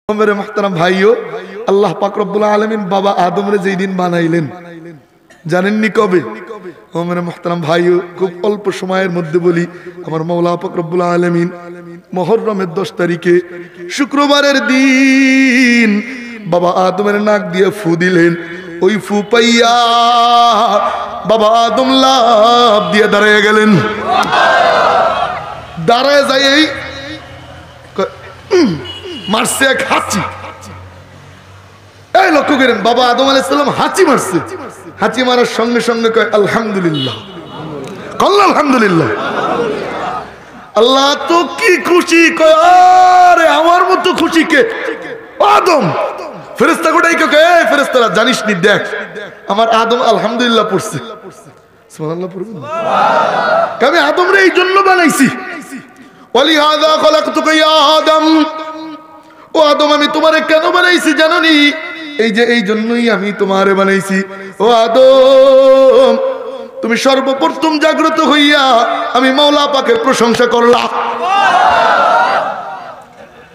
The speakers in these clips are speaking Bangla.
मेरे मोहतरम भाइयों, अल्लाह पाक रब्बुल आलमीन बाबा आदम रे যেই দিন বানাইলেন জানেননি কবে? ও मेरे मोहतरम भाइयों, খুব অল্প সময়ের মধ্যে বলি, আমার মাওলা পাক রব্বুল আলামিন মুহররমের 10 তারিখে শুক্রবারের দিন বাবা আদমের নাক দিয়ে ফু দিলেন। ওই ফু পাইয়া বাবা আদম লাফ দিয়ে দাঁড়িয়ে গেলেন। দাঁড়ায় যাই মারছে এক হাঁচি। এই লক্ষ্য করেন, বাবা আদম আলাইহিস সালাম হাঁচি মারছে। হাঁচি মারার সঙ্গে সঙ্গে কয় আলহামদুলিল্লাহ, কল্লা আলহামদুলিল্লাহ। আল্লাহ তো কি খুশি, কয় আরে আমার মতো খুশি কে? আদম ফেরেশতা গোটাই কয় এই ফেরেশতারা জানিস নি, দেখ আমার আদম আলহামদুলিল্লাহ পড়ছে। সুবহানাল্লাহ পড়বেন। আমি আদম রে এই জন্য বানাইছি, ওয়ালিহাযা খলাকতুকা ইয়া আদম। ও আদম, আমি তোমারে কেন বানাইছি জানো নি? এই যে এই জন্যই আমি তোমারে বানাইছি। ও আদম, তুমি সর্বপ্রথম জাগ্রত হইয়া আমি মাওলা পাকের প্রশংসা করলাম।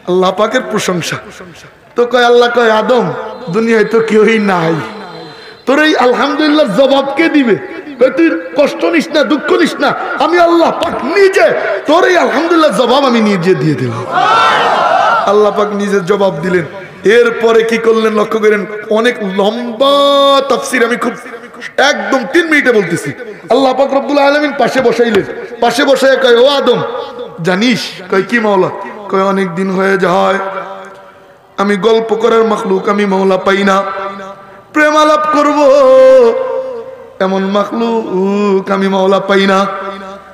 আল্লাহ পাকের প্রশংসা তো কয়, আল্লাহ কয় আদম দুনিয়ায় তো কেউই নাই, তোর এই আলহামদুলিল্লাহ জবাব কে দিবে? তুই কষ্ট নিস না, দুঃখ নিস না, আমি আল্লাহ পাক নিজে তোর এই আলহামদুলিল্লাহ জবাব আমি নিজে দিয়ে দিলাম। আল্লাহ পাক নিজে জবাব দিলেন। এরপরে কি করলেন লক্ষ্য করেন, অনেক লম্বা তাফসীর, আমি খুব একদম 3 মিনিটে বলতেছি। আল্লাহ পাক রব্বুল আলামিন পাশে বসাইলেন। পাশে বসায় কয়, ও আদম জানিস? কয় কি মাওলা? কয় অনেক দিন হয়ে যায় আমি গল্প করার মাখলুক আমি মাওলা পাই না, প্রেম আলাপ করব এমন মাখলুক আমি মাওলা পাই না।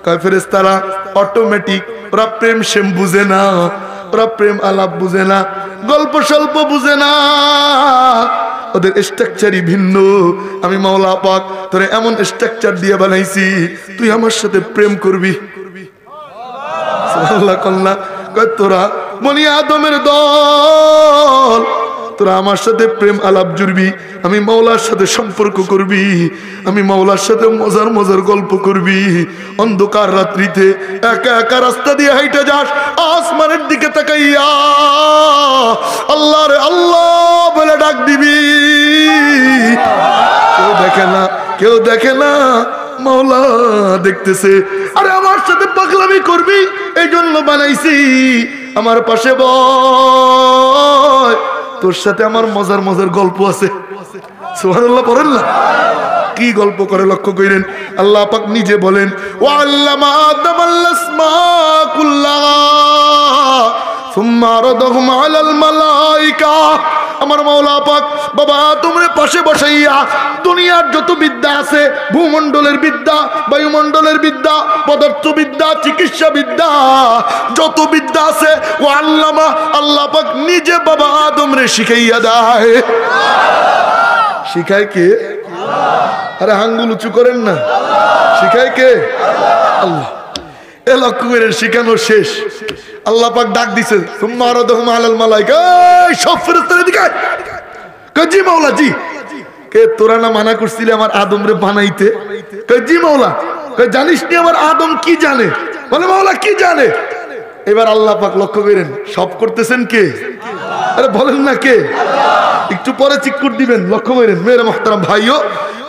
কয় ফেরেশতারা অটোমেটিক, ওরা প্রেম সেম বুঝে না, ওরা প্রেম আলাপ বুঝে না, গল্প স্বল্প বুঝে না, ওদের স্ট্রাকচারই ভিন্ন। আমি মাওলা পাক তোরে এমন স্ট্রাকচার দিয়ে বানাইছি, তুই আমার সাথে প্রেম করবি। সুবহানাল্লাহ। কল্লা কয় তোরা বনি আদমের দল, তোরা আমার সাথে প্রেম আলাপ জুড়বি, আমি মাওলার সাথে সম্পর্ক করবি, আমি মাওলার সাথে মজার মজার গল্প করবি। অন্ধকার রাত্রিতে একা একা রাস্তা দিয়ে হাইটে যাস, আসমানের দিকে তাকাইয়া আল্লাহ রে আল্লাহ বলে ডাক দিবি। কেউ দেখে না, কেউ দেখে না, মাওলা দেখতেছে। আরে আমার সাথে পাগলামি করবি, এই জন্য বানাইছি, আমার পাশে বয়, তোর সাথে আমার মজার মজার গল্প আছে। সুবহানাল্লাহ পড়েন না? কি গল্প করে লক্ষ্য করেন। আল্লাহ পাক নিজে বলেন, ওয়া আল্লামা আদামাল আসমা কুল্লাহা সুম্মা আরাদাহুম আলাল মালাইকা। আমার মাওলা পাক বাবা তোমরা পাশে বসাইয়া দুনিয়ার যত বিদ্যা আছে, ভূমণ্ডলের বিদ্যা, বায়ুমণ্ডলের বিদ্যা, পদার্থবিদ্যা, চিকিৎসা বিদ্যা, যত বিদ্যা আছে ও আল্লামা আল্লাহ পাক নিজে বাবা আদম রে শিখাইয়া দেয়। শিখায় কে? আরে আঙ্গুল উঁচু করেন না, শিখায় কে? আল্লাহ। এ লক্ষ্য করেন, শিখানো শেষ, আল্লাহ পাক ডাক দিছে, সুম্মা আরাদাহুম আলাল মালাইকা, এই সব ফেরেশতারা দিকে কয় জি মাওলা জি। কে তোরা না মানা করছিলি আমার আদম রে বানাইতে? কয় জি মাওলা। কয় জানিস নি আমার আদম কি জানে? বলে মাওলা কি জানে? এবার আল্লাহ পাক লক্ষ্য করেন, সব করতেছেন কে? আরে বলেন না কে? একটু পরে চিৎকার দিবেন, লক্ষ্য করেন মেরে মুহতারাম ভাইও।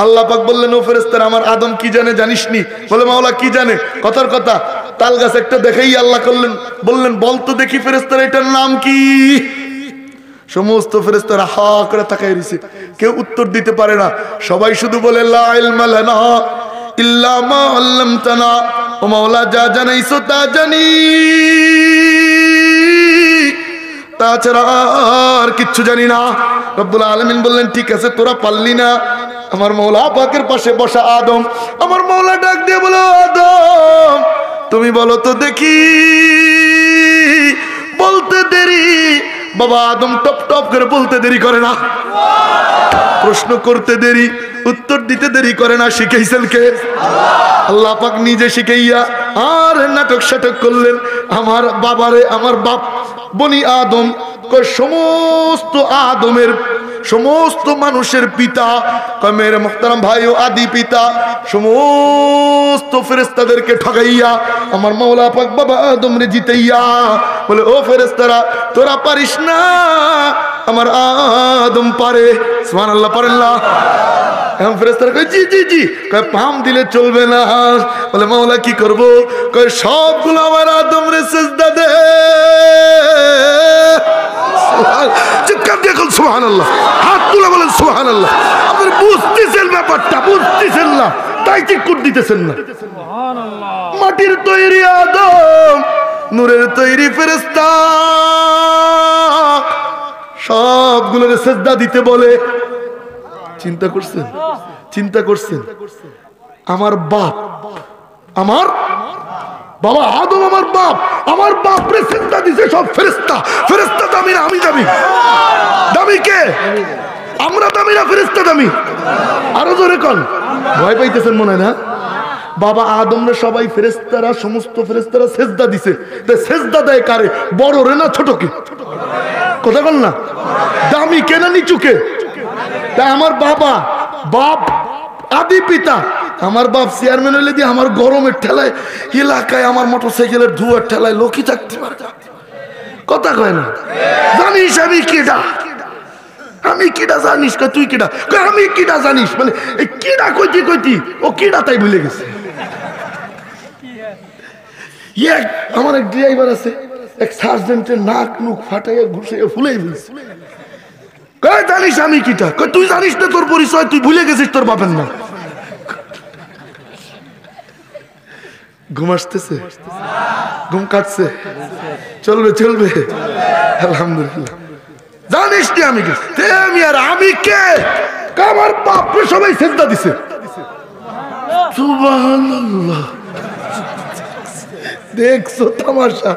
আল্লাহ পাক বললেন, ও ফেরেশতারা আমার আদম কি জানে জানিস নি? বলে মাওলা কি জানে? কথার কথা তাল গাছ একটা দেখাই আল্লাহ করলেন, বললেন বলতো দেখি ফেরেশতারা এটার নাম কি? সমস্ত ফেরেশতারা হা করে তাকায় রইছে, কেউ উত্তর দিতে পারে না। সবাই শুধু বলে লা ইলমা লানা ইল্লা মা আল্লামতানা। ও মাওলা যা জানাইছো তা জানি, তাছাড়া আর কিচ্ছু জানি না। রব্বুল আলামিন বললেন, ঠিক আছে তোরা পারলি না। আমার মাওলা পাকের পাশে বসা আদম, আমার মাওলা ডাক দিয়ে বলো, আদম তুমি বলো তো দেখি। বলতে দেরি, বাবা আদম টপ টপ করে বলতে দেরি করে না, প্রশ্ন করতে দেরি, উত্তর দিতে দেরি করে না। শিখাইছেন কে? আল্লাহ পাক নিজে শিখাইয়া আর নাটক সাটক করলেন। আমার বাবারে, আমার বাপ বনি আদম, সমস্ত আদমের সমস্ত মানুষের পিতা, মেরে মুহতারাম ভাই ও আদি পিতা, সমস্ত ফেরেশতাদেরকে ঠকাইয়া আমার মাওলা পাক বাবা আদম রে জিতাইয়া বলে, ও ফেরেশতারা তোরা পারিস না, আমার আদম পারে। সুবহানাল্লাহ পড়েন না। এখন ফেরেশতারা কয় জি জি জি, কয় পাম দিলে চলবে না। বলে মাওলা কি করব? কয় সবগুলো আমার আদম রে সিজদা দে। চিৎকার দিয়ে বল সুবহানাল্লাহ, হাত তুলে বলেন সুবহানাল্লাহ। আপনি বুঝতেছেন ব্যাপারটা, বুঝতেছেন না তাই ঠিক করে দিতেছেন না। মাটির তৈরি আদম, নূরের তৈরি ফেরেশতা, সবগুলোরে সিজদা দিতে বলে। চিন্তা করছেন? চিন্তা করছেন? আমার বাপ, আমার বাবা আদম আমার বাপ, আমার বাপ রে সিজদা দিছে সব ফেরেশতা। ফেরেশতা দামি না আমি দামি? দামি কে? আমরা দামি না ফেরেশতা দামি? আরো জোরে কোন। ভয় পাইতেছেন মনে হয় না? বাবা আদম রে সবাই ফেরেশতারা, সমস্ত ফেরেশতারা সিজদা দিছে। তে সিজদা দেয় কারে? বড় রে না ছোট কে? কথা বল না। দামি কে না নিচু কে? তা আমার বাবা, বাপ আদি পিতা, আমার বাপ চেয়ারম্যান হইলে দিয়ে আমার গরমের ঠেলায় এলাকায় আমার মোটরসাইকেলের ধোঁয়ার ঠেলায় লোকই থাকতে পারে। কথা কয় না? জানিস আমি কেডা? আমি কিডা জানিস? তুই কিডা? আমি কিডা জানিস? মানে এই কিডা কইতি কইতি ও কিডা তাই ভুলে গেছে। আমার এক ড্রাইভার আছে, এক সার্জেন্টের নাক মুখ ফাটাইয়া ঘুষাইয়া ফুলেই ফেলছে। কয় জানিস আমি কিটা? কয় তুই জানিস না তোর পরিচয়, তুই ভুলে গেছিস তোর বাপের না। ঘুম আসতেছে? ঘুম কাটছে? চলবে চলবে আলহামদুলিল্লাহ। জানিস নি আমি কে? আমি কে? আমার বাপরে সবাই সিজদা দিছে। সুবহানাল্লাহ। দেখছো তামাশা?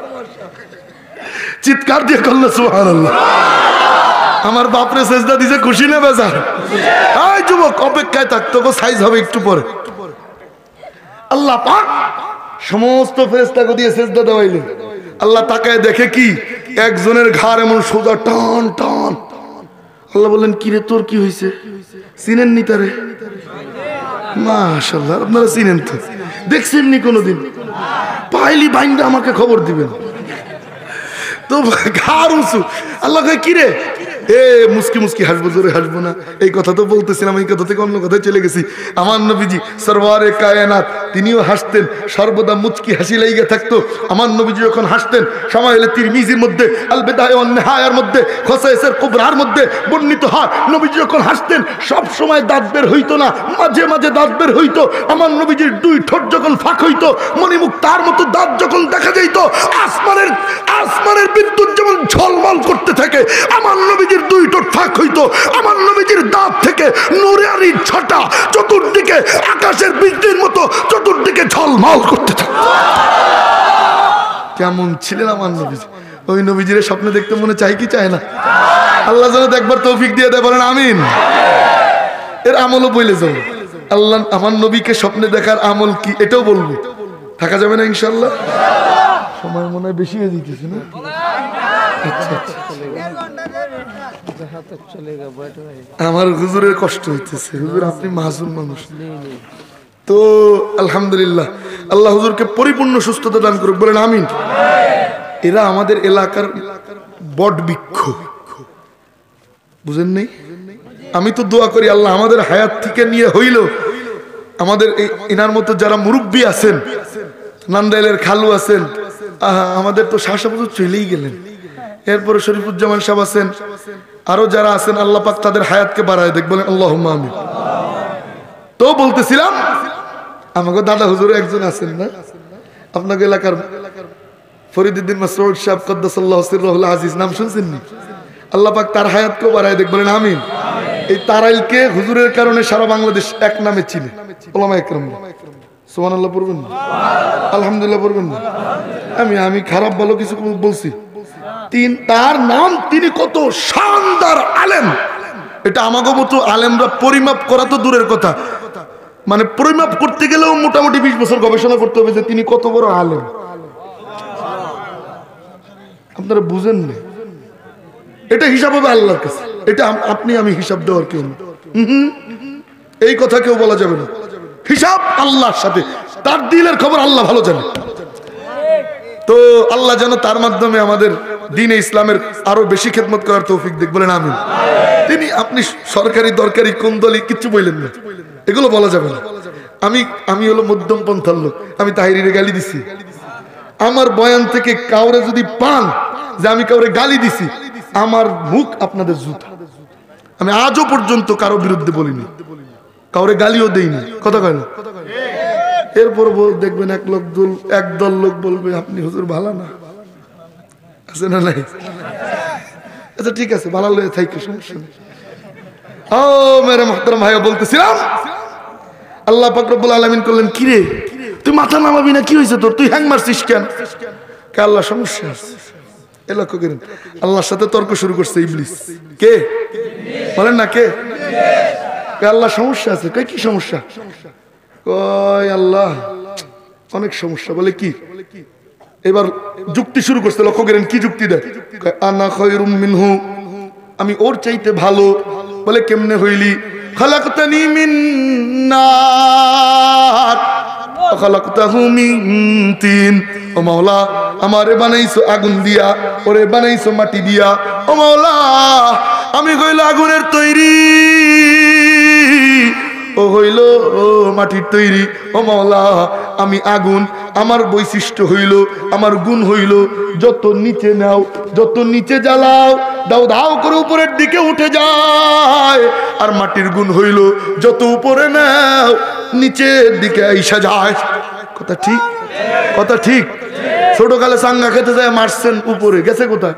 চিৎকার দিয়ে করলো সুবহানাল্লাহ। আমার বাপরে সিজদা দিছে, খুশি না বেজার? এই যুবক অপেক্ষায় থাক, তোকে সাইজ হবে একটু পরে। আল্লাহ পাক সমস্ত ফেরেশতাকে দিয়ে সিজদা দেওয়াইলেন। আল্লাহ তাকায় দেখে কি একজনের ঘাড় এমন সোজা টান টান। আল্লাহ বললেন কি রে তোর কি হয়েছে? চিনেন নি তারে? মাশাআল্লাহ, আপনারা চিনেন তো, দেখছেন নি কোনোদিন? পাইলি বাইন্দা আমাকে খবর দিবেন তো। ঘাড় উঁচু। আল্লাহ কয় কি রে? মুস্কি মুস্কি হাসবো, জোরে হাসবো না। এই কথা তো বলতেছিলাম, এই কথা থেকে অন্য কথায় চলে গেছি। আমার নবীজি সরওয়ারে কায়নাত, তিনিও হাসতেন, সর্বদা মুচকি হাসি লাইগা থাকতো। আমার নবীজি যখন হাসতেন, সময় হলে তিরমিজির মধ্যে, আল বিদায়া ওয়ান নিহায়ার মধ্যে, খসাইসের কুবরার মধ্যে বর্ণিত হয়, নবীজি যখন হাসতেন সব সময় দাঁত বের হইতো না, মাঝে মাঝে দাঁত বের হইতো। আমার নবীজির দুই ঠোঁট যখন ফাঁক হইতো, মণিমুখ তার মতো দাঁত যখন দেখা যাইতো, আসমানের বিদ্যুৎ যেমন ঝলমল করতে থাকে, আমার নবীজির দুই ঠোঁট ফাঁক হইতো। আমার নবীজির দাঁত থেকে নূরানি ছটা চতুর্দিকে আকাশের বিজলির মতো চতুর্দিকে ঝলমল করতে থাকে। কেমন ছিলেন আমার নবীজি? ওই নবীজির স্বপ্নে দেখতে মনে চাই কি চায় না? আল্লাহ যেন দেখবার তৌফিক দিয়ে দেয়, বলেন আমিন। এর আমলও বলে যাবো। আল্লাহ আমার নবীকে স্বপ্নে দেখার আমল কি এটাও বলবো। থাকা যাবে না ইনশাল্লাহ? সময় মনে হয় বেশি হয়ে যেতেছে না? আচ্ছা আচ্ছা, আমার হুজুরের কষ্ট হইতেছে। হুজুর আপনি মাসুম মানুষ তো, আলহামদুলিল্লাহ আল্লাহ হুজুরকে পরিপূর্ণ সুস্থতা দান করুক, বলেন আমিন। এরা আমাদের এলাকার বট বৃক্ষ, বুঝেন নাই? আমি তো দোয়া করি আল্লাহ আমাদের হায়াত থেকে নিয়ে হইল আমাদের এনার মতো যারা মুরব্বী আছেন, নান্দাইলের খালু আছেন, আমাদের তো শাহ সাহেব চলেই গেলেন, এরপরে শরীফুজ্জামান সাহেব আছেন, আরো যারা আছেন আল্লাহ পাক তাদের হায়াতকে বাড়ায় দেখ, বলেন আল্লাহুম্মা আমিন। তো বলতেছিলাম আমাকে দাদা হুজুর একজন আছেন না আপনাকে এলাকার, ফরিদউদ্দিন মাসউদ সাহেব কদ্দাসাল্লাহু সিররুল আজিজ, নাম শুনছেন নি? আল্লাহ পাক তার হায়াতকে বাড়ায় দেখ, বলেন আমিন। এই তারাইলকে হুজুরের কারণে সারা বাংলাদেশ এক নামে চিনে ওলামা ইকরাম। সুবহানাল্লাহ পড়বেন না? আলহামদুলিল্লাহ পড়বেন না? আমি খারাপ ভালো কিছু বলছি? তার নাম, তিনি কত শানদার আলেম, এটা আমাকে মতো আলেমরা পরিমাপ করা তো দূরের কথা, মানে পরিমাপ করতে গেলেও মোটামুটি 20 বছর গবেষণা করতে হবে যে তিনি কত বড় আলেম। আপনারা বুঝেন না? এটা হিসাব হবে আল্লাহর কাছে, এটা আপনি আমি হিসাব দেওয়ার কেউ না। এই কথা কেউ বলা যাবে না। হিসাব আল্লাহর সাথে, তার দিলের খবর আল্লাহ ভালো জানে। তো আল্লাহ যেন তার মাধ্যমে আমাদের দ্বীনে ইসলামের আরো বেশি খেদমত করার তৌফিক দিক, বলেন আমিন। তিনি আপনি সরকারি দরকারি কোন দলই কিচ্ছু বললেন না, এগুলো বলা যাবে না। আমি হলো মধ্যম পন্থার লোক, আমি তাহিরিরে গালি দিছি। আমার বয়ান থেকে কাউরে যদি পান যে আমি কাউরে গালি দিছি, আমার মুখ আপনাদের জুতা। আমি আজও পর্যন্ত কারো বিরুদ্ধে বলিনি, কাউরে গালিও দেইনি, কথা কয় না। এরপর দেখবেন একদল লোক বলবে আপনি হুজুর ভালো না, আছে না নাই? আচ্ছা ঠিক আছে, ভালো লয়ে থাকি, সমস্যা নেই। ও মেরে মুহতারাম ভাইয়া, বলতেছিলাম আল্লাহ পাক রব্বুল আলামিন করলেন, কি রে তুই মাথা নামাবি না, কি হয়েছে তোর, তুই হ্যাং মারছিস কেন? কে আল্লাহ, সমস্যা আছে। এ লক্ষ্য করেন, আল্লাহর সাথে তর্ক শুরু করছে ইবলিস। কে বলেন না, কে? আল্লাহ সমস্যা আছে। কই কি সমস্যা? কয় আল্লাহ অনেক সমস্যা। বলে কি? এবার যুক্তি শুরু করছে, লক্ষ্য করেন কি যুক্তি দেয়। আনা খায়রুম মিনহু, আমি ওর চাইতে ভালো। বলে কেমনে হইলি? খালাকতানি মিন নার ওয়া খালাকতাহু মিন তিন। ও মাওলা, আমারে বানাইছো আগুন দিয়া, ওরে বানাইছো মাটি দিয়া। ও মাওলা, আমি হইল আগুনের তৈরি, ও হইল মাটির তৈরি। ও মাওলা, আমি আগুন, আমার বৈশিষ্ট্য হইল, আমার গুণ হইল, যত নিচে নাও, যত নিচে জ্বালাও, দাও দাও করে উপরের দিকে উঠে যায়। আর মাটির গুণ হইল, যত উপরে নাও, নিচের দিকে আইসা যায়। কথা ঠিক, কথা ঠিক। ছোট কালে সাঙ্গা খেতে যায়, মারছেন উপরে, গেছে কোথায়?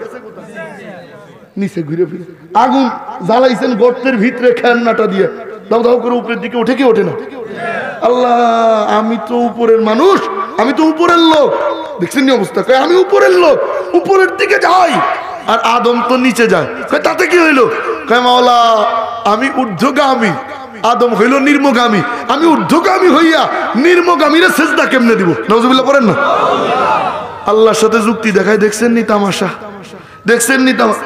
নিচে ঘুরে ফিরে। আগুন জ্বালাইছেন গর্তের ভিতরে খেলনাটা দিয়ে, দাও দাও করে উপরের দিকে ওঠে, কি ওঠে না? আল্লাহ, আমি তো উপরের মানুষ, আমি তো উপরের লোক। দেখছেন অবস্থা? আমি উপরের লোক, উপরের দিকে যাই, আর আদম তো নিচে যায়। তাতে কি হইলো? মাওলা, আমি ঊর্ধ্বগামী, আদম হইল নিম্নগামী। আমি ঊর্ধ্বগামী হইয়া নিম্নগামীরা সেজদা কেমনে দিব? নাউজুবিল্লাহ পড়েন না। আল্লাহর সাথে যুক্তি দেখায়। দেখছেন নি তামাশা? দেখছেন নি তামাশা?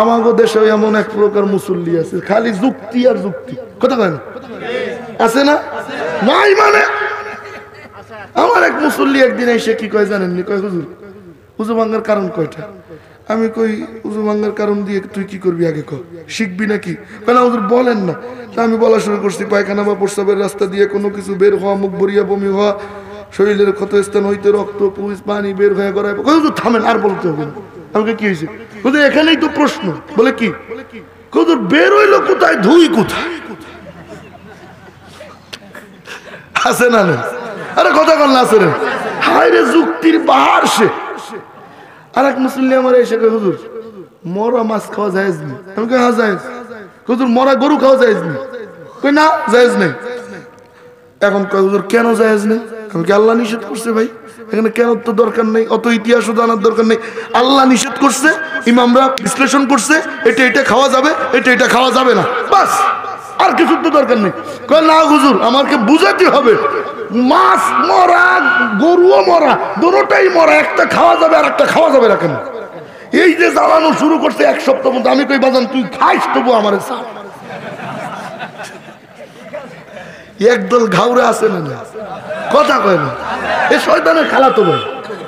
আমাগো দেশে এমন এক প্রকার মুসল্লি আছে, খালি যুক্তি আর যুক্তি, কথা কয় না? আছে না? নাই মানে আমার এক মুসল্লি একদিন এসে কি কয় জানেননি? কয় হুজুর, উজু ভাঙ্গার কারণ কয়টা? আমি কই উজু ভাঙ্গার কারণ দিয়ে তুই কি করবি আগে কর, শিখবি নাকি? কেন হুজুর বলেন না। তা আমি বলা শুরু করছি, পায়খানা বা প্রস্রাবের রাস্তা দিয়ে কোনো কিছু বের হওয়া, মুখ ভরিয়া বমি হওয়া, শরীরের ক্ষতস্থান হইতে রক্ত পুষ পানি বের হয়ে গড়ায়। হুজুর থামেন, আর বলতে হবে না। আমাকে কি হয়েছে? হুজুর এখানেই তো প্রশ্ন। বলে কি? হুজুর বের হইলো কোথায়, ধুই কোথায়? আছে না না? আরে কথা কল না, আছে রে। হায় রে, যুক্তির বাহার সে। আর এক মুসল্লি আমার এসে কয়, হুজুর মরা মাছ খাওয়া জায়েজ নেই। আমি কই হ্যাঁ জায়েজ। হুজুর মরা গরু খাওয়া জায়েজ নেই। কই না, জায়েজ নেই। এখন কয় হুজুর কেন জায়েজ নেই? আমি কি আল্লাহ নিষেধ করছে ভাই? এখানে কেন তো দরকার নেই, অত ইতিহাসও জানার দরকার নেই। আল্লাহ নিষেধ করছে, ইমামরা বিশ্লেষণ করছে, এটা এটা খাওয়া যাবে, এটা এটা খাওয়া যাবে না, বাস। আর কিছু তো দরকার নেই। কয় না হুজুর, আমাকে বুঝাতে হবে, মাছ মরা গরুও মরা, দুটোটাই মরা, একটা খাওয়া যাবে আর একটা খাওয়া যাবে না কেন? এই যে জ্বালানো শুরু করছে এক সপ্তাহ মধ্যে। আমি কই বাজান তুই খাইস তবু আমার একদল ঘাউরে আছে না, কথা কয় না। এ শয়তানের খালাতো ভাই,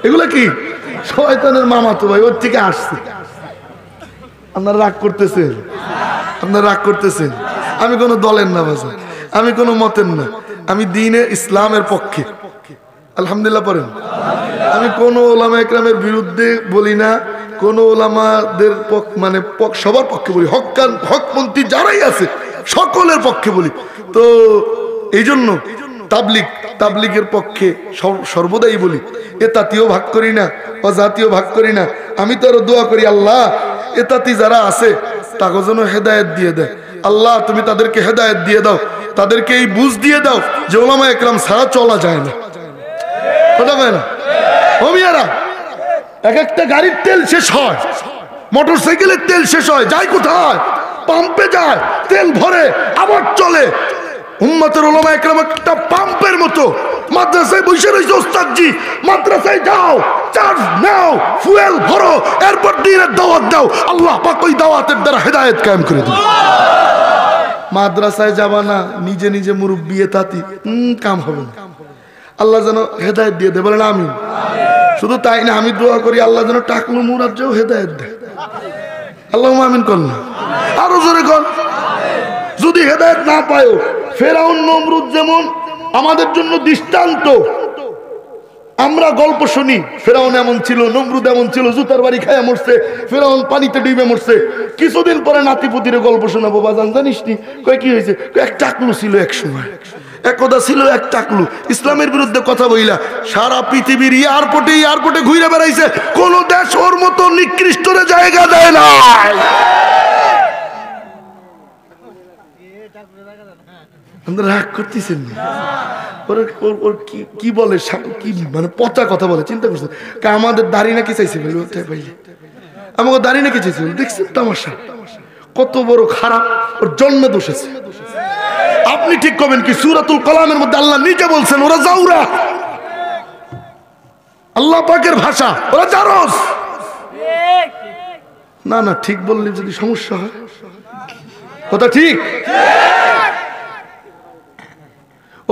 এগুলো কি শয়তানের মামাতো ভাই, ওর থেকে আসছে। আপনারা রাগ করতেছেন, আপনারা রাগ করতেছেন। আমি কোনো দলের না বাজার, আমি কোনো মতের না, আমি দ্বীনে ইসলামের পক্ষে। আলহামদুলিল্লাহ পড়েন। আমি কোনো ওলামা একরামের বিরুদ্ধে বলি না, কোনো ওলামাদের মানে সবার পক্ষে বলি, হকপন্থী যারাই আছে সকলের পক্ষে বলি। তো এই জন্য তাবলিগের পক্ষে সর্বদাই বলি। এ তাতিও ভাগ করি না, অজাতিও ভাগ করি না। আমি তো আরো দোয়া করি, আল্লাহ এ তাতি যারা আছে তাকে যেন হেদায়েত দিয়ে দেয়। আল্লাহ তুমি তাদেরকে হেদায়েত দিয়ে দাও, তাদেরকে এই বুঝ দিয়ে দাও যে ওলামা একরাম ছাড়া চলা যায় না, কথা কয় না? ওমিয়ারা, এক একটা গাড়ির তেল শেষ হয়, মোটর সাইকেলের তেল শেষ হয়, যায় কোথায়? পাম্পে যায়, তেল ভরে আবার চলে। উম্মতের উলামা একরাম একটা পাম্পের মতো। মাদ্রাসায় বসে রয়েছে ওস্তাদজি, মাদ্রাসায় যাও, চার্জ নাও, ফুয়েল ভরো, এরপর দ্বীনের দাওয়াত দাও। আল্লাহ পাক ওই দাওয়াতের দ্বারা হেদায়েত কায়েম করে দিবে। মাদ্রাসায় যাবা না, নিজে নিজে মুরব্বি তাতি কাম হবে না। আল্লাহ যেন হেদায়েত দিয়ে দেয়, বলেন আমিন। শুধু তাই না, আমি দোয়া করি আল্লাহ যেন টাকলু মুরাজ্জেও হেদায়েত দেয়। আল্লাহুম্মা আমিন কর না, আরো জোরে কর। যদি হেদায়েত না পায়ও, ফেরাউন নমরুদ যেমন আমাদের জন্য দৃষ্টান্ত। আমরা গল্প শুনি, ফেরাউন এমন ছিল, নমরুদ এমন ছিল, জুতার বাড়ি খায়া মরছে, ফেরাউন পানিতে ডুবে মরছে। কিছুদিন পরে নাতিপুতির গল্প শোনাবো, বাজান জানিস নি? কয় কি হয়েছে? এক টাকলু ছিল এক সময়, একদা ছিল এক টাকলু, ইসলামের বিরুদ্ধে কথা বইলা সারা পৃথিবীর এয়ারপোর্টে ঘুরে বেড়াইছে, কোন দেশ ওর মতো নিকৃষ্টরে জায়গা দেয় না। রাগ করতেছেন কি বলে, কি মানে পচা কথা বলে, চিন্তা করছেন? আমাদের দাড়ি নাকি চাইছে, আমাকে দাড়ি নাকি চাইছে, দেখছেন তামাশা কত বড় খারাপ, ওর জন্মে দোষ আছে। আপনি ঠিক করবেন কি? সূরাতুল কালামের মধ্যে আল্লাহ নিজে বলছেন ওরা জাউরা, আল্লাহ পাকের ভাষা, ওরা জারজ। না না, ঠিক বললে যদি সমস্যা হয়, কথা ঠিক।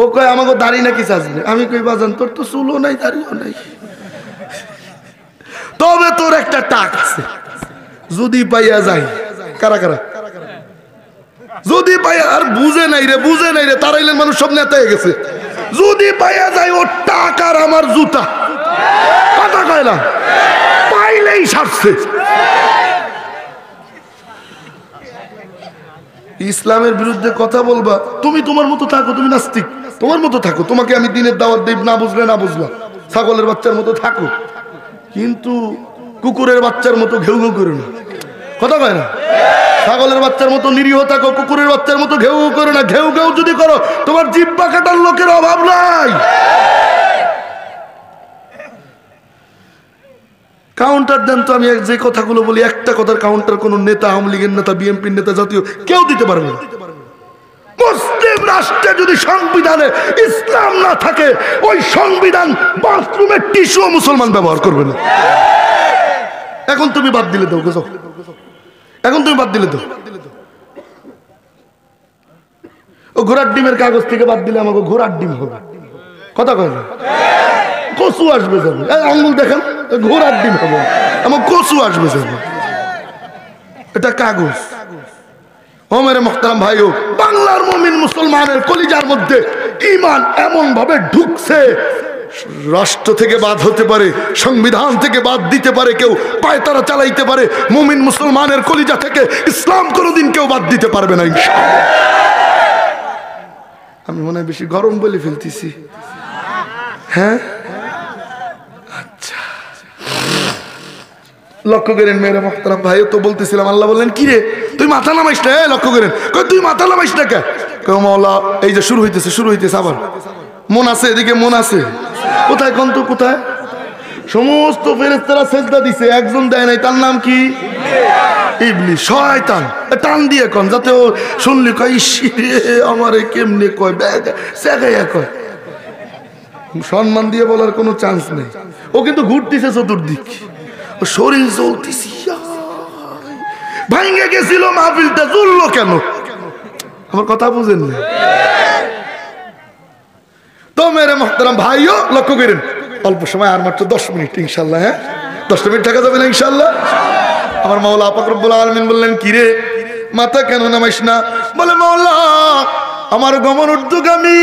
ও কয় আমাকে দাড়ি নাকি চাচবে, আমি কই বাজান তোর তো চুলও নাই দাড়িও নাই, তবে তোর একটা টাক আছে, যদি পাইয়া যায়। কারা কারা যদি পাইয়া, আর বুঝে নাই রে তারাইলেন মানুষ সব নেতা হয়ে গেছে। যদি পাইয়া যায় ওর টাক আর আমার জুতা, কথা কয় না, পাইলেই সারছে। ইসলামের বিরুদ্ধে কথা বলবা, তুমি তোমার মতো থাকো, তুমি নাস্তিক তোমার মতো থাকো, তোমাকে আমি দিনের দাওয়াত দেব, না বুঝলে না বুঝলা, ছাগলের বাচ্চার মতো থাকো, কিন্তু কুকুরের বাচ্চার মতো ঘেউ ঘেউ করো না, কথা কয় না? ছাগলের বাচ্চার মতো নিরীহ থাকো, কুকুরের বাচ্চার মতো ঘেউ ঘেউ করো না। ঘেউ ঘেউ যদি করো, তোমার জিহ্বা কাটার লোকের অভাব নাই। কাউন্টার দেন তো, আমি যে কথাগুলো বলি একটা কথার কাউন্টার কোন নেতা, আওয়ামী লীগের নেতা, বিএনপির নেতা, জাতীয় কেউ দিতে পারবে না। মুসলিম রাষ্ট্রে যদি সংবিধানে ইসলাম না থাকে, ওই সংবিধান বাথরুমের টিস্যু মুসলমান ব্যবহার করবে না। এখন তুমি বাদ দিলে দাও, এখন তুমি বাদ দিলে দাও। ও ঘোড়ার ডিমের কাগজ থেকে বাদ দিলে আমাকে ঘোড়ার ডিম হবে, কথা কয় না? কচু আসবে যাবে, আঙ্গুল দেখেন, ঘোড়ার ডিম হবে, আমার কচু আসবে যাবে, এটা কাগজ। ও মেরে মুহতারাম ভাইও, বাংলার মুমিন মুসলমানের কলিজার মধ্যে ঈমান এমন ভাবে ঢুকছে, রাষ্ট্র থেকে বাদ হতে পারে, সংবিধান থেকে বাদ দিতে পারে কেউ, পায়তারা চালাইতে পারে, মুমিন মুসলমানের কলিজা থেকে ইসলাম কোনোদিন কেউ বাদ দিতে পারবে না ইনশাআল্লাহ। আমি মনে হয় বেশি গরম বলে ফেলতেছি, হ্যাঁ? আচ্ছা, লক্ষ্য করেন মেয়েরা মুহতারাম ভাই, তো বলতেছিলাম, আল্লাহ বললেন কি রে তুই মাথা নামাইস না? লক্ষ্য করেন, তুই মাথা নামাইস না কে? মাওলা এই যে শুরু হইতেছে আবার, মন আছে এদিকে, মন আছে কোথায় কোন তো কোথায়? সমস্ত ফেরেশতারা সেজদা দিছে, একজন দেয় নাই, তার নাম কি? ইবলিস, শয়তান। টান দিয়ে কোন, যাতে ও শুনলি কয় আমারে কেমনে কয়, সেগাইয়া কয়, সম্মান দিয়ে বলার কোনো চান্স নেই। ও কিন্তু ঘুরতেছে চতুর্দিক, ও শরীর জ্বলতেছে, ভাঙ্গে গেছিল মাহফিলটা, জ্বললো কেন? আমার কথা বুঝেন না তো মেরে মুহতারাম ভাইও? লক্ষ্য করেন, অল্প সময়, আর মাত্র 10 মিনিট ইনশাল্লাহ, হ্যাঁ 10 মিনিট থাকা যাবে না ইনশাল্লাহ। আমার মাওলা পাক রব্বুল আলামিন বললেন কি রে মাথা কেন নামাইস না? বলে মাওলা আমার গমন ঊর্ধ্বগামী,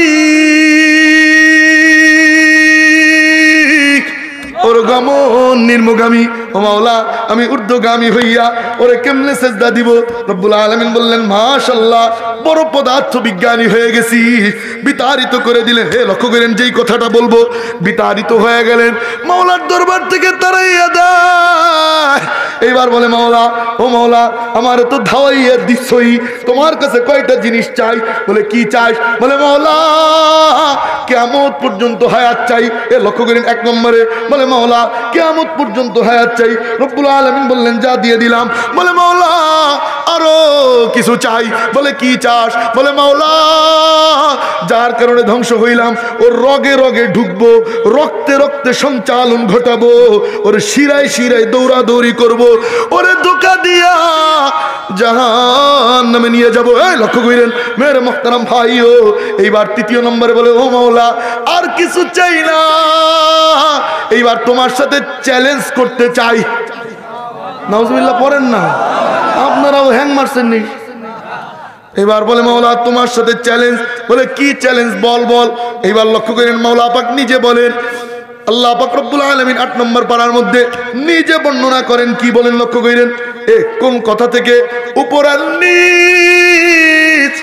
ওর গমন নিম্নগামী। ও মাওলা আমি ঊর্ধ্বগামী হইয়া ওরে কেমনে সেজদা দিব? রব্বুল আলামিন বললেন মাশাআল্লাহ, বড় পদার্থ বিজ্ঞানী হয়ে গেছি, বিতাড়িত করে দিলেন। হে লক্ষ্য করেন, যেই কথাটা বলবো বিতাড়িত হয়ে গেলেন, মাওলার দরবার থেকে তাড়াইয়া দেয়। এইবার বলে মাওলা, ও মাওলা আমার তো ধাওয়াইয়া দিছই, তোমার কাছে কয়টা জিনিস চাই। বলে কি চাই? বলে মাওলা কিয়ামত পর্যন্ত হায়াত চাই। এ লক্ষ্য করেন, 1 নম্বরে বলে মাওলা কিয়ামত পর্যন্ত হায়াত চাই। রব্বুল আলামিন বললেন যা দিয়ে দিলাম। বলে মাওলা আরো কিছু চাই। বলে কি চাস? বলে মাওলা যার কারণে ধ্বংস হইলাম ওর রগে রগে ঢুকবো, রক্তে রক্তে সঞ্চালন ঘটাবো, ওর শিরায় শিরায় দৌড়াদৌড়ি করব, ওরে ধোঁকা দিয়া জাহান জাহান্নামে নিয়ে যাব। এই লক্ষ্য করেন মেরে মুহতারাম ভাইও, এইবার তৃতীয় নম্বরে বলে ও মাওলা আর কিছু চাই না, এইবার তোমার সাথে চ্যালেঞ্জ করতে চাই। নাউজুবিল্লাহ পড়েন না, আপনারাও হ্যাং মারছেন নি। এবার বলে মাওলা তোমার সাথে চ্যালেঞ্জ। বলে কি চ্যালেঞ্জ বল বল। এইবার লক্ষ্য করেন মাওলা পাক নিজে বলেন, আল্লাহ পাক রব্বুল আলামিন 8 নম্বর পারার মধ্যে নিজে বর্ণনা করেন, কি বলেন লক্ষ্য করেন। কোন কথা থেকে? উপর আর নিচ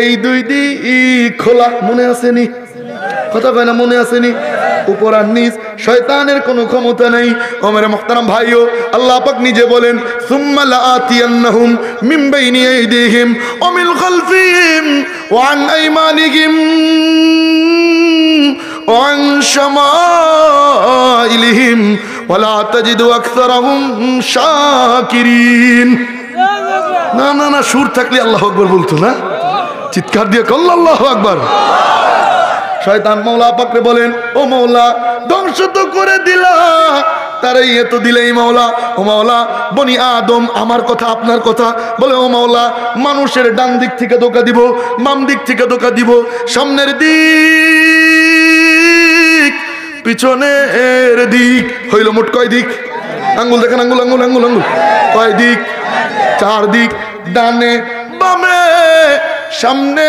এই দুই দিক খোলা, মনে আসেনি? কথা কয় না, মনে আসেনি? উপর আর নিচ শয়তানের কোনো ক্ষমতা নেই। ও মেরে মুহতারাম ভাইও, আল্লাহ পাক নিজে বলেন সুম্মা লাআতিয়ান্নাহুম মিন বাইনি আইদিহিম ওয়া মিন খালফিহিম ওয়া আন আইমানিহিম ওয়া আন শামাইলিহিম ওয়া লা তাজিদু আকসারাহুম শাকিরিন। না না না, সুর থাকলে আল্লাহু আকবার বলতো না, চিৎকার দিয়ে কল আল্লাহু আকবার। শয়তান মাওলা পাকরে বলেন ও মাওলা ধ্বংস তো করে দিলা, তারাই এত দিলেই মাওলা। ও মাওলা বনি আদম আমার কথা আপনার কথা বলে ও মাওলা মানুষের ডান দিক থেকে ধোঁকা দিব, বাম দিক থেকে ধোঁকা দিব, সামনের দিক পিছনের দিক, হইল মোট কয় দিক? আঙ্গুল দেখেন, আঙ্গুল আঙ্গুল আঙ্গুল আঙ্গুল, কয় দিক? 4 দিক, ডানে বামে সামনে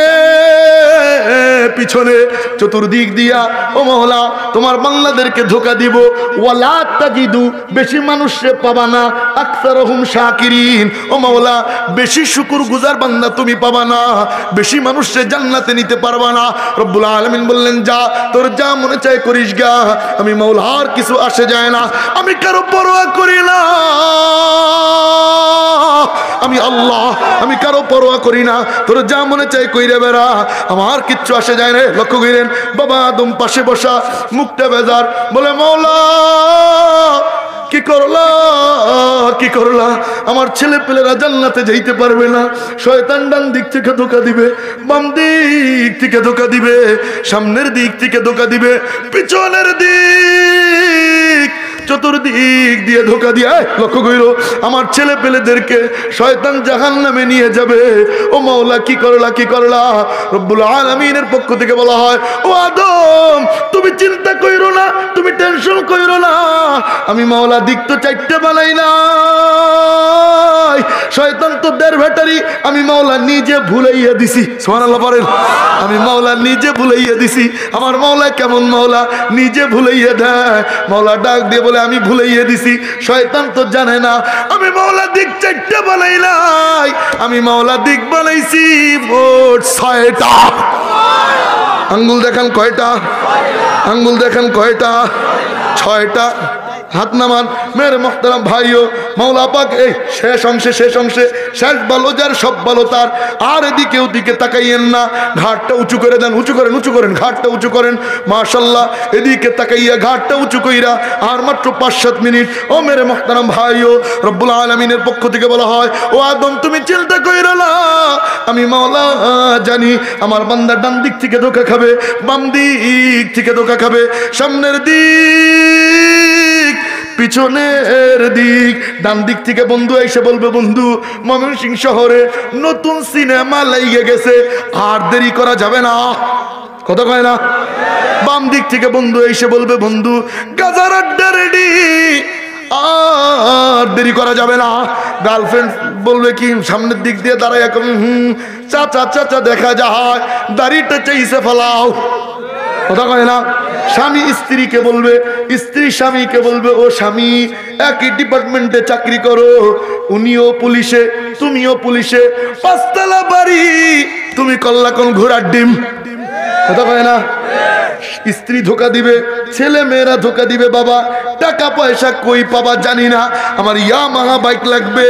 পিছনে চতুর্দিক দিয়া ও মহলা তোমার বাংলাদেরকে ধোকা দিব। ওয়ালা তাজিদু বেশি মানুষে পাবা না, আকসারহুম শাকিরিন। ও মহলা বেশি শুকর গুজার বান্দা তুমি পাবা না, বেশি মানুষে জান্নাতে নিতে পারবা না। রব্বুল আলামিন বললেন যা তোর যা মনে চায় করিস গা, আমি মওলার কিছু আসে যায় না, আমি কারো পরোয়া করি না, আমি আল্লাহ, আমি কারো পরোয়া করি না, তোর যা মনে চাই কইরে বেড়া, আমার কিচ্ছু আসে যায় না। লক্ষ্য করেন বাবা আদম পাশে বসা, মুখটা বেজার, বলে মাওলা কি করলা কি করলা, আমার ছেলে পেলেরা জান্নাতে যাইতে পারবে না, শয়তান ডান দিক থেকে ধোঁকা দিবে, বাম দিক থেকে ধোঁকা দিবে, সামনের দিক থেকে ধোঁকা দিবে, পিছনের দিক চতুর্দিক দিয়ে ধোঁকা দিয়ে। লক্ষ্য কইরো আমার ছেলে পেলেদেরকে শয়তান জাহান্নামে নিয়ে যাবে। ও মাওলা কি করলা কি করলা। রব্বুল আলামিনের পক্ষ থেকে বলা হয় ও আদম তুমি চিন্তা কইরো না, তুমি টেনশন কইরো না, আমি মাওলা দিক তো 4টে বানাই নাই, শয়তান তো 1.5 ব্যাটারি, আমি মাওলা নিজে ভুলাইয়া দিছি। সুবহানাল্লাহ পড়েন, আমি মাওলা নিজে ভুলাইয়া দিছি। আমার মাওলা কেমন মাওলা, নিজে ভুলাইয়া দেয়। মাওলা ডাক দিয়ে বলে আমি ভুলাইয়া দিছি, শয়তান তো জানে না আমি মাওলা দিক 4টে বানাই নাই, আমি মাওলা দিক বানাইছি মোট 6টা। আঙ্গুল দেখান কয়টা? আঙ্গুল দেখান কয়টা? 6টা। হাত নামান মেরে মুহতারাম ভাইও, মাওলা পাক এই শেষ অংশে শেষ ভালো যার সব ভালো তার, আর এদিকে ওদিকে তাকাইয়েন না, ঘাটটা উঁচু করে দেন, উঁচু করেন ঘাটটা উঁচু করেন। মাশাআল্লাহ এদিকে তাকাইয়া ঘাটটা উঁচু কইরা আর মাত্র 5-7 মিনিট। ও মেরে মুহতারাম ভাইও, রব্বুল আলামিনের পক্ষ থেকে বলা হয় ও আদম তুমি চিন্তা কইরা না, আমি মাওলা জানি আমার বান্দা ডান দিক থেকে ধোঁকা খাবে, বাম দিক থেকে ধোঁকা খাবে, সামনের দিক পিছনের দিক, ডান দিক থেকে বন্ধু এসে বলবে বন্ধু ময়মনসিংহ শহরে নতুন সিনেমা লাইগে গেছে, আর দেরি করা যাবে না, কথা কয় না। বাম দিক থেকে বন্ধু এসে বলবে বন্ধু গাজার আড্ডা রেডি, আর দেরি করা যাবে না। গার্লফ্রেন্ড বলবে কি সামনের দিক দিয়ে দাঁড়ায় এখন চাচা চাচা দেখা যায়, দাড়িটা চাইছে ফেলাও, কথা কয় না। স্বামী স্ত্রীকে বলবে, স্ত্রী স্বামীকে বলবে ও স্বামী একই ডিপার্টমেন্টে চাকরি করো, উনিও পুলিশে তুমিও পুলিশে, 5তলা বাড়ি তুমি করলা কোন ঘোড়ার ডিম, কথা কয় না। স্ত্রী ধোকা দিবে, ছেলে মেয়েরা ধোকা দিবে, বাবা টাকা পয়সা কই পাবা জানি না, আমার ইয়ামাহা বাইক লাগবে,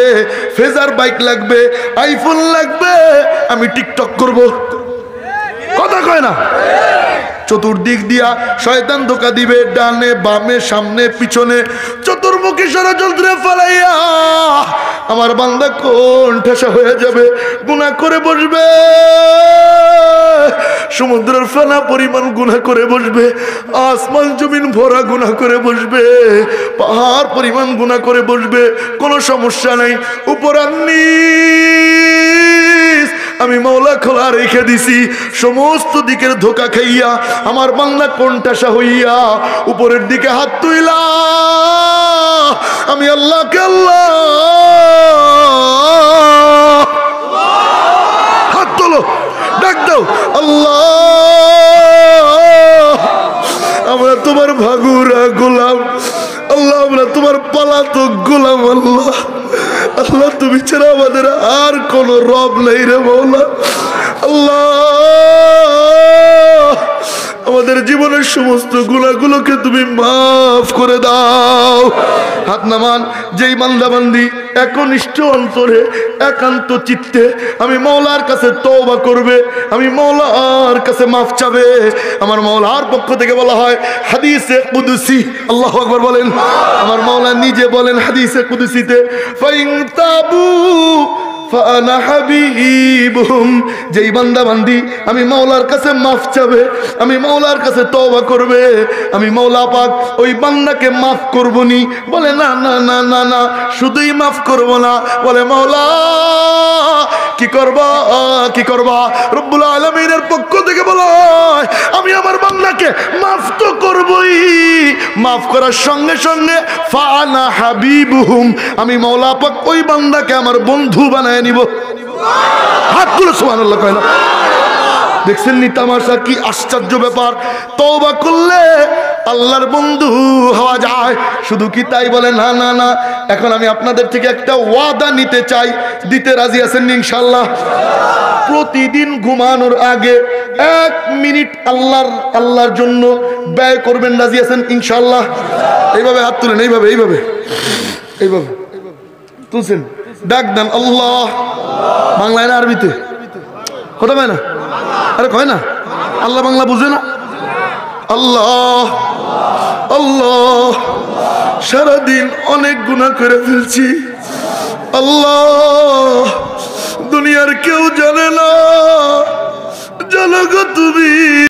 ফেজার বাইক লাগবে, আইফোন লাগবে, আমি টিকটক করব, কথা কয় না। চতুর্দিক দিয়া শয়তান ধোকা দিবে, ডানে বামে সামনে পিছনে, চতুর্মুখী ষড়যন্ত্রে ফেলাইয়া আমার বান্দা কোন ঠেসা হয়ে যাবে, গুনাহ করে বসবে, সমুদ্রের ফেনা পরিমাণ গুনাহ করে বসবে, আসমান জমিন ভরা গুনাহ করে বসবে, পাহাড় পরিমাণ গুনাহ করে বসবে, কোনো সমস্যা নাই। উপর আর নিচ আমি মাওলা খোলা রেখে দিছি। সমস্ত দিকের ধোকা খাইয়া আমার বান্দা কোণঠাসা হইয়া উপরের দিকে হাত তুইলা আমি আল্লাহকে আল্লাহ হাত তোলো, ডাক দাও আল্লাহ, আমরা তোমার ভাগুরা গোলাম আল্লাহ, আমরা তোমার পলাতক গোলাম আল্লাহ। আল্লাহ তুমি ছাড়া আমাদের আর কোন রব নেই রে মাওলা। আল্লাহ আমাদের জীবনের সমস্ত গুনাহগুলোকে তুমি মাফ করে দাও। হাত নামান। যেই বান্দা বান্দি একনিষ্ঠ অন্তরে একান্ত চিত্তে আমি মাওলার কাছে তওবা করবে, আমি মাওলার কাছে মাফ চাবে, আমার মাওলার পক্ষ থেকে বলা হয় হাদিসে কুদসি, আল্লাহু আকবার বলেন। আমার মাওলা নিজে বলেন হাদিসে কুদসিতে, ফাইন তাবু ফানা হাবিবুহুম, যেই বান্দা বান্দি আমি মাওলার কাছে মাফ চাবে, আমি মাওলার কাছে তওবা করবে, আমি মাওলা পাক ওই বান্দাকে মাফ করব নি। বলে না না না না না, শুধুই মাফ করব না, বলে মাওলা কি করবা কি করবা? রব্বুল আলামিনের পক্ষ থেকে বলা হয় আমি আমার বান্দাকে মাফ তো করবই, মাফ করার সঙ্গে সঙ্গে ফানা হাবিবুহুম, আমি মাওলা পাক ওই বান্দাকে আমার বন্ধু বানায় নিব। হাতগুলো সুবহানাল্লাহ কয় না? দেখছেন নি তামাশা? কি আশ্চর্য ব্যাপার! তওবা করলে আল্লাহর বন্ধু হওয়া যায়। শুধু কি তাই? বলে না না না, এখন আমি আপনাদের থেকে একটা ওয়াদা নিতে চাই, দিতে রাজি আছেন ইনশাআল্লাহ? প্রতিদিন ঘুমানোর আগে 1 মিনিট আল্লাহর জন্য ব্যয় করবেন, রাজি আছেন ইনশাআল্লাহ? এইভাবে হাত তুলেন, এইভাবে এইভাবে এইভাবে তুলছেন, ডাক দেন আল্লাহ। বাংলায় না আরবিতে? কথা কয় না? আরে কয় না? আল্লাহ বাংলা বুঝে না? আল্লাহ আল্লাহ, সারাদিন অনেক গুনাহ করে ফেলছি আল্লাহ, দুনিয়ার কেউ জানে না, জানো গো তুমি।